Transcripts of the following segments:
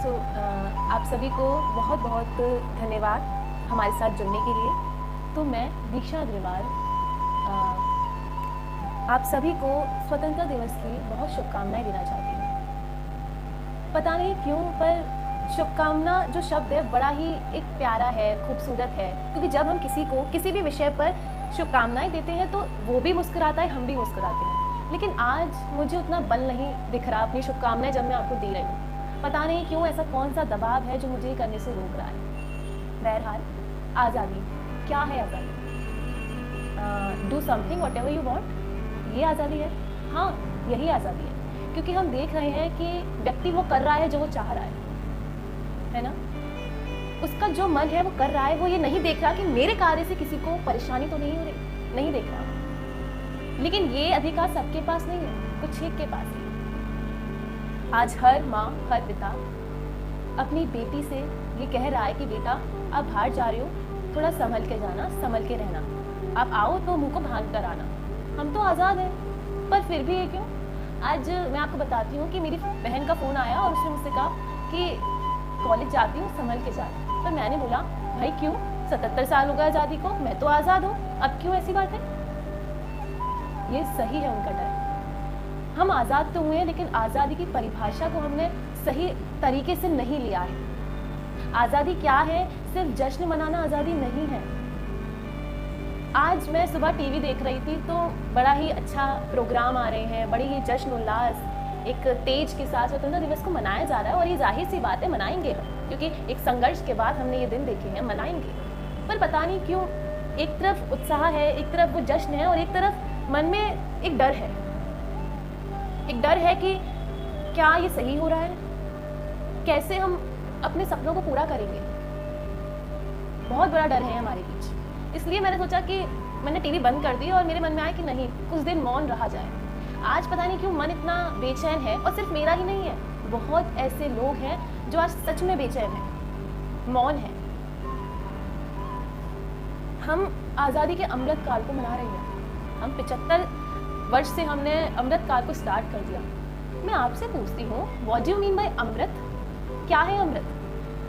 आप सभी को बहुत बहुत धन्यवाद हमारे साथ जुड़ने के लिए। तो मैं दीक्षा अग्रवाल आप सभी को स्वतंत्रता दिवस की बहुत शुभकामनाएं देना चाहती हूँ। पता नहीं क्यों, पर शुभकामना जो शब्द है बड़ा ही एक प्यारा है, खूबसूरत है, क्योंकि जब हम किसी को किसी भी विषय पर शुभकामनाएं देते हैं तो वो भी मुस्कुराता है, हम भी मुस्कुराते हैं। लेकिन आज मुझे उतना बल नहीं दिख रहा अपनी शुभकामनाएं जब मैं आपको दे रही हूँ। पता नहीं क्यों, ऐसा कौन सा दबाव है जो मुझे ये करने से रोक रहा है। बहरहाल, आज़ादी क्या है? आज़ादी do something what ever you want, ये आज़ादी है। हाँ, यही आज़ादी है, क्योंकि हम देख रहे हैं कि व्यक्ति वो कर रहा है जो वो चाह रहा है ना। उसका जो मन है वो कर रहा है, वो ये नहीं देख रहा कि मेरे कार्य से किसी को परेशानी तो नहीं हो रही, नहीं देख रहा। लेकिन ये अधिकार सबके पास नहीं है, कुछ एक के पास है। आज हर माँ, हर पिता अपनी बेटी से ये कह रहा है कि बेटा, आप बाहर जा रहे हो, थोड़ा संभल के जाना, संभल के रहना, आप आओ तो मुंह को भांग कर आना। हम तो आज़ाद हैं, पर फिर भी ये क्यों? आज मैं आपको बताती हूँ कि मेरी बहन का फ़ोन आया और उसने मुझसे कहा कि कॉलेज जाती हूँ, संभल के जाती। पर मैंने बोला, भाई क्यों? 77 साल हो गए आज़ादी को, मैं तो आज़ाद हूँ, अब क्यों ऐसी बात है? ये सही है उनका डर। हम आज़ाद तो हुए हैं, लेकिन आज़ादी की परिभाषा को हमने सही तरीके से नहीं लिया है। आज़ादी क्या है? सिर्फ जश्न मनाना आज़ादी नहीं है। आज मैं सुबह टीवी देख रही थी तो बड़ा ही अच्छा प्रोग्राम आ रहे हैं, बड़ी ही जश्न उल्लास, एक तेज के साथ स्वतंत्रता दिवस को मनाया जा रहा है। और ये जाहिर सी बात है, मनाएंगे हम, क्योंकि एक संघर्ष के बाद हमने ये दिन देखे हैं, मनाएंगे। पर पता नहीं क्यों, एक तरफ उत्साह है, एक तरफ वो जश्न है, और एक तरफ मन में एक डर है। एक डर है कि क्या ये सही हो रहा है? कैसे हम अपने सपनों को पूरा करेंगे? बहुत बड़ा डर है हमारे बीच। इसलिए मैंने सोचा कि मैंने टीवी बंद कर दी और मेरे मन में आया कि नहीं, कुछ दिन मौन रहा जाए। आज पता नहीं क्यों मन इतना बेचैन है, और सिर्फ मेरा ही नहीं है, बहुत ऐसे लोग हैं जो आज सच में बेचैन हैं, मौन है। हम आज़ादी के अमृत काल को मना रहे हैं। हम 75 वर्ष से हमने अमृत काल को स्टार्ट कर दिया। मैं आपसे पूछती हूँ, what do you mean by Amrit? क्या है अमृत?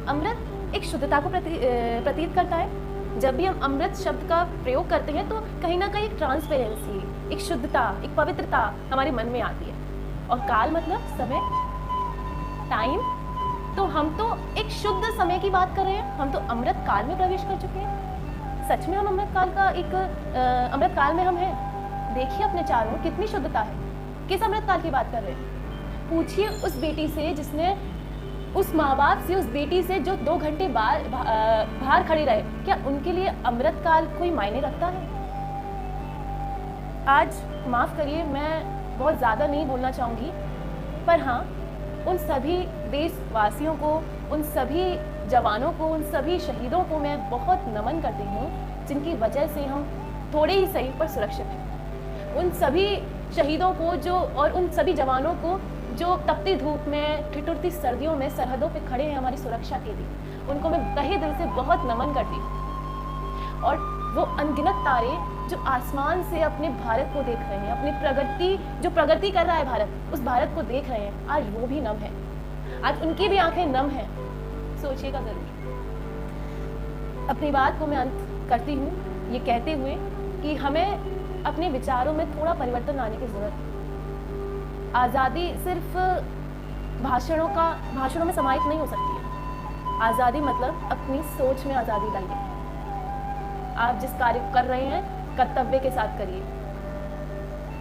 अमृत एक शुद्धता को प्रतीत करता है। जब भी हम अमृत शब्द का प्रयोग करते हैं तो कहीं ना कहीं एक ट्रांसपेरेंसी, एक शुद्धता, एक पवित्रता हमारे मन में आती है। और काल मतलब समय, टाइम। तो हम तो एक शुद्ध समय की बात कर रहे हैं, हम तो अमृत काल में प्रवेश कर चुके हैं। सच में हम अमृत काल का एक अमृत काल में हम हैं। देखिए अपने चारों कितनी शुद्धता है। किस अमृत काल की बात कर रहे हैं? पूछिए उस बेटी से जिसने, उस माँ बाप से, उस बेटी से जो 2 घंटे बाहर खड़ी रहे, क्या उनके लिए अमृत काल कोई मायने रखता है? आज माफ़ करिए, मैं बहुत ज़्यादा नहीं बोलना चाहूँगी, पर हाँ, उन सभी देशवासियों को, उन सभी जवानों को, उन सभी शहीदों को मैं बहुत नमन करती हूँ, जिनकी वजह से हम थोड़े ही सही पर सुरक्षित हैं। उन सभी शहीदों को जो, और उन सभी जवानों को जो तपती धूप में, ठिठुरती सर्दियों में सरहदों पे खड़े हैं हमारी सुरक्षा के लिए, उनको मैं तहे दिल से बहुत नमन करती हूँ। और वो अनगिनत तारे जो आसमान से अपने भारत को देख रहे हैं, अपनी प्रगति, जो प्रगति कर रहा है भारत, उस भारत को देख रहे हैं, आज वो भी नम है, आज उनकी भी आंखें नम हैं। सोचिएगा जरूर। अपनी बात को मैं अंत करती हूँ ये कहते हुए कि हमें अपने विचारों में थोड़ा परिवर्तन लाने की जरूरत है। आज़ादी सिर्फ भाषणों में समाहित नहीं हो सकती है। आज़ादी मतलब अपनी सोच में आज़ादी लाइए। आप जिस कार्य कर रहे हैं कर्तव्य के साथ करिए।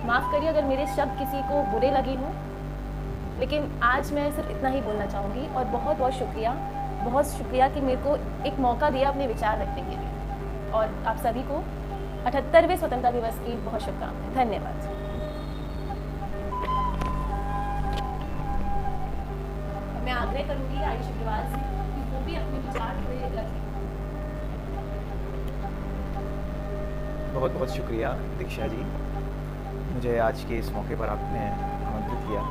माफ़ करिए अगर मेरे शब्द किसी को बुरे लगे हों, लेकिन आज मैं सिर्फ इतना ही बोलना चाहूँगी। और बहुत बहुत शुक्रिया कि मेरे को एक मौका दिया अपने विचार रखने के लिए। और आप सभी को 78वें स्वतंत्रता दिवस की बहुत शुभकामनाएं। धन्यवाद। मैं आग्रह करूंगी आयुष अग्रवाल से कि वो भी अपने विचार थोड़े रखें। बहुत बहुत शुक्रिया दीक्षा जी, मुझे आज के इस मौके पर आपने आमंत्रित किया।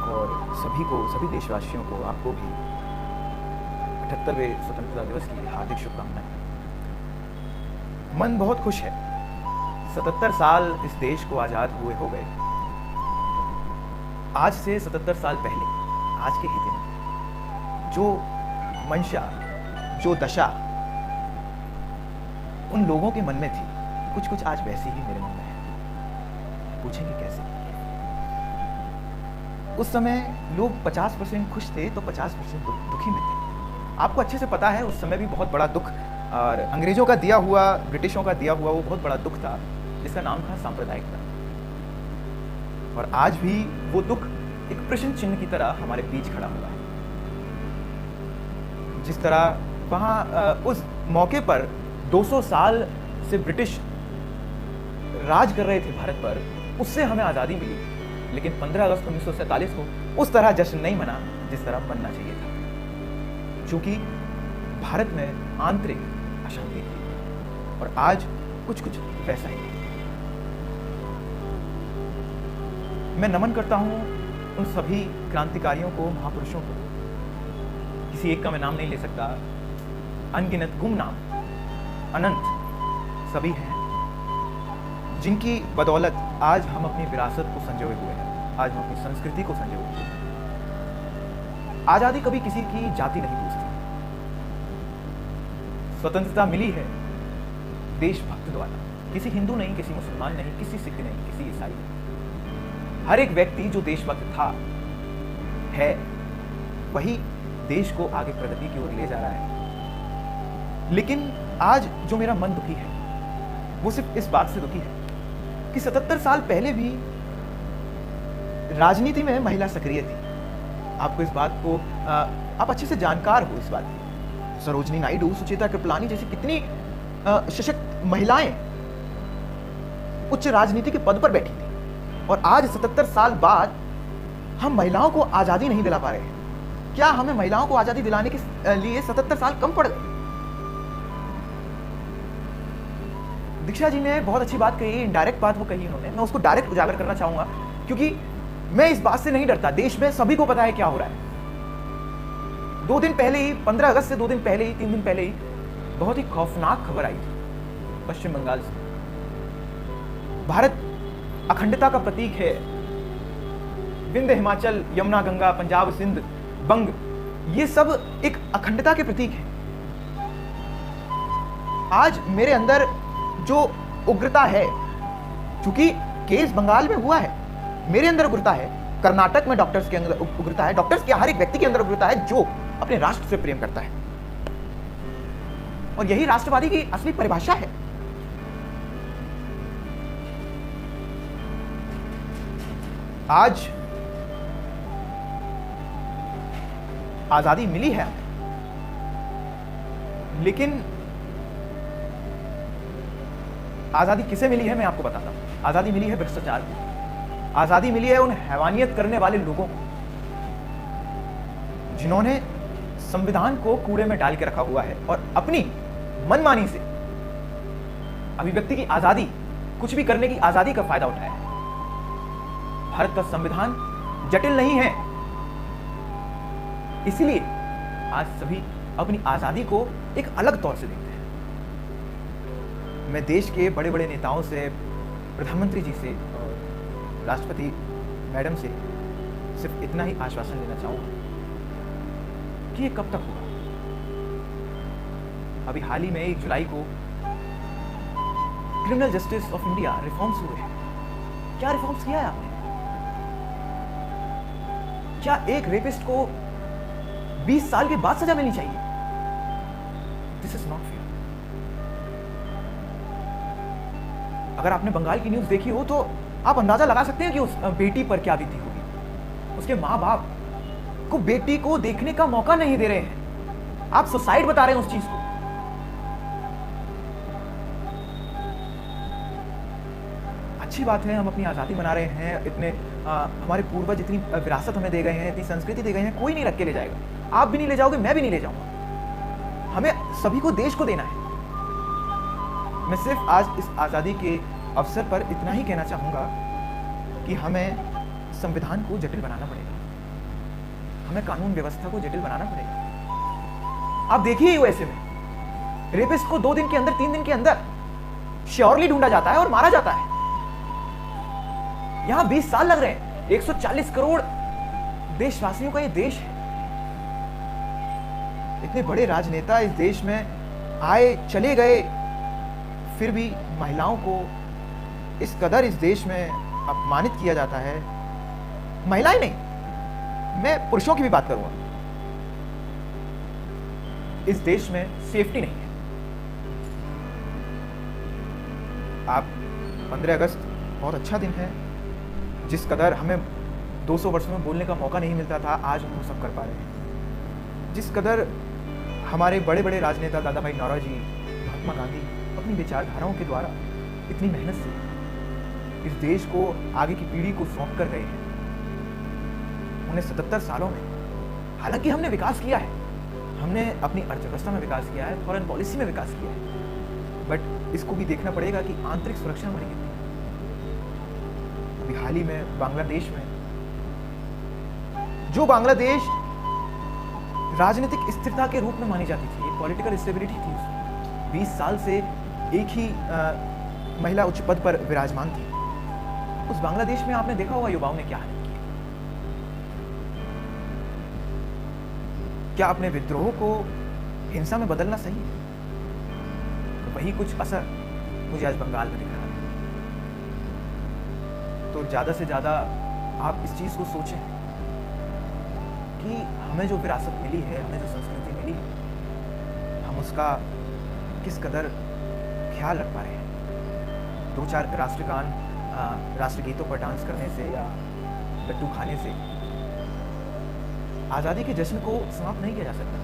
और सभी देशवासियों को, आपको भी 78वें स्वतंत्रता दिवस की हार्दिक शुभकामनाएं। मन बहुत खुश है। 77 साल इस देश को आज़ाद हुए हो गए। आज से 77 साल पहले आज के ही दिन जो मंशा, जो दशा उन लोगों के मन में थी, कुछ कुछ आज वैसी ही मेरे मन में है। पूछेंगे कैसे? उस समय लोग 50% खुश थे तो 50% दुखी में थे। आपको अच्छे से पता है उस समय भी बहुत बड़ा दुख और अंग्रेजों का दिया हुआ, ब्रिटिशों का दिया हुआ वो बहुत बड़ा दुख था जिसका नाम था सांप्रदायिकता। और आज भी वो दुख एक प्रश्न चिन्ह की तरह हमारे बीच खड़ा हुआ है। जिस तरह वहाँ उस मौके पर 200 साल से ब्रिटिश राज कर रहे थे भारत पर, उससे हमें आज़ादी मिली, लेकिन 15 अगस्त 1947 को उस तरह जश्न नहीं मना जिस तरह मनना चाहिए था, क्योंकि भारत में आंतरिक अशांति थी। और आज कुछ कुछ वैसा ही है। मैं नमन करता हूं उन सभी क्रांतिकारियों को, महापुरुषों को। किसी एक का मैं नाम नहीं ले सकता, अनगिनत गुमनाम, अनंत सभी हैं जिनकी बदौलत आज हम अपनी विरासत को संजोए हुए हैं, आज हम अपनी संस्कृति को संजोए हुए हैं। आजादी कभी किसी की जाति नहीं पूछती। स्वतंत्रता मिली है देशभक्त द्वारा, किसी हिंदू नहीं, किसी मुसलमान नहीं, किसी सिख नहीं, किसी ईसाई नहीं। हर एक व्यक्ति जो देशभक्त था, है, वही देश को आगे प्रगति की ओर ले जा रहा है। लेकिन आज जो मेरा मन दुखी है वो सिर्फ इस बात से दुखी है कि 77 साल पहले भी राजनीति में महिला सक्रिय थी। आपको इस बात को आप अच्छे से जानकार हो इस बात की। सरोजनी नायडू, सुचेता कृपलानी जैसी कितनी सशक्त महिलाएं उच्च राजनीति के पद पर बैठी थी, और आज 77 साल बाद हम महिलाओं को आजादी नहीं दिला पा रहे हैं। क्या हमें महिलाओं को आजादी दिलाने के लिए 77 साल कम पड़ गए? दीक्षा जी ने बहुत अच्छी बात कही, इनडायरेक्ट बात वो कही उन्होंने, मैं उसको डायरेक्ट उजागर करना चाहूंगा, क्योंकि मैं इस बात से नहीं डरता। देश में सभी को पता है क्या हो रहा है। 2 दिन पहले ही, 15 अगस्त से 2 दिन पहले ही, 3 दिन पहले ही बहुत ही खौफनाक खबर आई थी पश्चिम बंगाल से। भारत अखंडता का प्रतीक है। विंध्य, हिमाचल, यमुना, गंगा, पंजाब, सिंध, बंग, ये सब एक अखंडता के प्रतीक है। आज मेरे अंदर जो उग्रता है, क्योंकि केस बंगाल में हुआ है, मेरे अंदर उग्रता है, कर्नाटक में डॉक्टर्स के अंदर उग्रता है, डॉक्टर्स के हर एक व्यक्ति के अंदर उग्रता है जो अपने राष्ट्र से प्रेम करता है। और यही राष्ट्रवादी की असली परिभाषा है। आज आजादी मिली है, लेकिन आजादी किसे मिली है मैं आपको बताता हूं। आजादी मिली है भ्रष्टाचार को। आजादी मिली है उन हैवानियत करने वाले लोगों को जिन्होंने संविधान को कूड़े में डाल के रखा हुआ है और अपनी मनमानी से अभिव्यक्ति की आजादी, कुछ भी करने की आजादी का फायदा उठाया है। भारत का संविधान जटिल नहीं है, इसलिए आज सभी अपनी आजादी को एक अलग तौर से देखते हैं। मैं देश के बड़े बड़े नेताओं से, प्रधानमंत्री जी से और राष्ट्रपति मैडम से सिर्फ इतना ही आश्वासन लेना चाहूंगा कि ये कब तक होगा। अभी हाल ही में 1 जुलाई को criminal justice of India reforms हुए हैं। क्या रिफॉर्म्स किया है आपने? क्या एक रेपिस्ट को 20 साल के बाद सजा मिलनी चाहिए? This is not fair. अगर आपने बंगाल की न्यूज देखी हो तो आप अंदाजा लगा सकते हैं कि उस बेटी पर क्या बीती होगी। उसके माँ बाप को बेटी को देखने का मौका नहीं दे रहे हैं। आप सुसाइड बता रहे हैं उस चीज को। अच्छी बात है, हम अपनी आजादी मना रहे हैं। इतने हमारे पूर्वज इतनी विरासत हमें दे गए हैं, इतनी संस्कृति दे गए हैं, कोई नहीं रख के ले जाएगा। आप भी नहीं ले जाओगे, मैं भी नहीं ले जाऊंगा। हमें सभी को देश को देना है। मैं सिर्फ आज इस आजादी के अवसर पर इतना ही कहना चाहूंगा कि हमें संविधान को जटिल बनाना पड़ेगा, हमें कानून व्यवस्था को जटिल बनाना पड़ेगा। आप देखिए यूएसए में रेपिस्ट को 2 दिन के अंदर, 3 दिन के अंदर श्योरली ढूंढा जाता है और मारा जाता है। यहां 20 साल लग रहे हैं। 140 करोड़ देशवासियों का ये देश है। इतने बड़े राजनेता इस देश में आए चले गए, फिर भी महिलाओं को इस कदर इस देश में अपमानित किया जाता है। महिलाएं नहीं, मैं पुरुषों की भी बात करूंगा। इस देश में सेफ्टी नहीं है। आप 15 अगस्त बहुत अच्छा दिन है। जिस कदर हमें 200 वर्षों में बोलने का मौका नहीं मिलता था, आज हम वो सब कर पा रहे हैं। जिस कदर हमारे बड़े बड़े राजनेता दादा भाई नौरोजी, महात्मा गांधी अपनी विचारधाराओं के द्वारा इतनी मेहनत से इस देश को आगे की पीढ़ी को सौंप कर गए हैं। उन्हें 77 सालों में हालांकि हमने विकास किया है, हमने अपनी अर्थव्यवस्था में विकास किया है, फॉरेन पॉलिसी में विकास किया है, बट इसको भी देखना पड़ेगा कि आंतरिक सुरक्षा हमारी कितनी है। अभी हाल ही में बांग्लादेश में, जो बांग्लादेश राजनीतिक स्थिरता के रूप में मानी जाती थी, पॉलिटिकल स्टेबिलिटी थी उसमें, 20 साल से एक ही महिला उच्च पद पर विराजमान थी। उस बांग्लादेश में आपने देखा होगा युवाओं ने क्या हालत की। क्या अपने विद्रोह को हिंसा में बदलना सही है? तो वही कुछ असर मुझे आज बंगाल में दिख रहा है। तो ज्यादा से ज्यादा आप इस चीज को सोचें कि हमें जो विरासत मिली है, हमें जो संस्कृति मिली है, हम उसका किस कदर ख्याल रख पा रहे हैं। 2-4 राष्ट्रगान, राष्ट्रगीतों पर डांस करने से या लड्डू खाने से आज़ादी के जश्न को समाप्त नहीं किया जा सकता।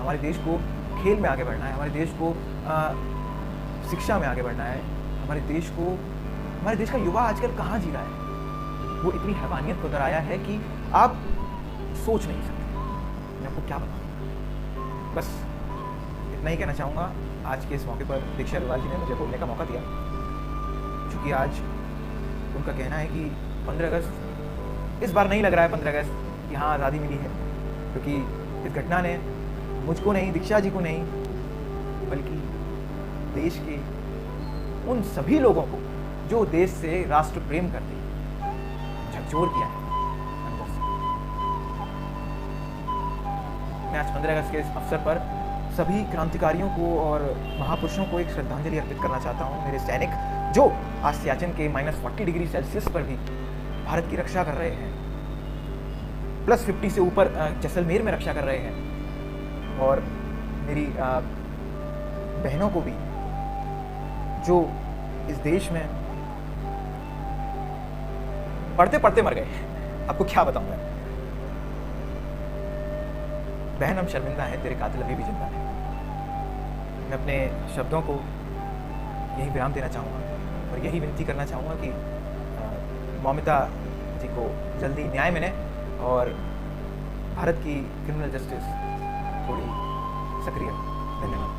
हमारे देश को खेल में आगे बढ़ना है, हमारे देश को शिक्षा में आगे बढ़ना है, हमारे देश का युवा आजकल कहाँ जी रहा है, वो इतनी हैवानियत को दराया है कि आप सोच नहीं सकते। मैं आपको क्या बताऊं। बस इतना ही कहना चाहूँगा। आज के इस मौके पर दीक्षा अग्रवाल जी ने मुझे बोलने का मौका दिया, क्योंकि आज उनका कहना है कि 15 अगस्त इस बार नहीं लग रहा है 15 अगस्त कि हाँ आज़ादी मिली है, क्योंकि इस घटना ने मुझको नहीं, दीक्षा जी को नहीं, बल्कि देश के उन सभी लोगों को जो देश से राष्ट्र प्रेम करते हैं झकझोर किया है अंदर से। मैं आज 15 अगस्त के इस अवसर पर सभी क्रांतिकारियों को और महापुरुषों को एक श्रद्धांजलि अर्पित करना चाहता हूँ। मेरे सैनिक जो आज सियाचिन के -40 डिग्री सेल्सियस पर भी भारत की रक्षा कर रहे हैं, +50 से ऊपर जैसलमेर में रक्षा कर रहे हैं, और मेरी बहनों को भी जो इस देश में पढ़ते पढ़ते मर गए। आपको क्या बताऊं मैं। बहन, हम शर्मिंदा हैं, तेरे कातिल अभी भी जिंदा हैं। मैं अपने शब्दों को यही विराम देना चाहूँगा और यही विनती करना चाहूँगा कि मौमिता जी को जल्दी न्याय मिले और भारत की क्रिमिनल जस्टिस थोड़ी सक्रिय। धन्यवाद।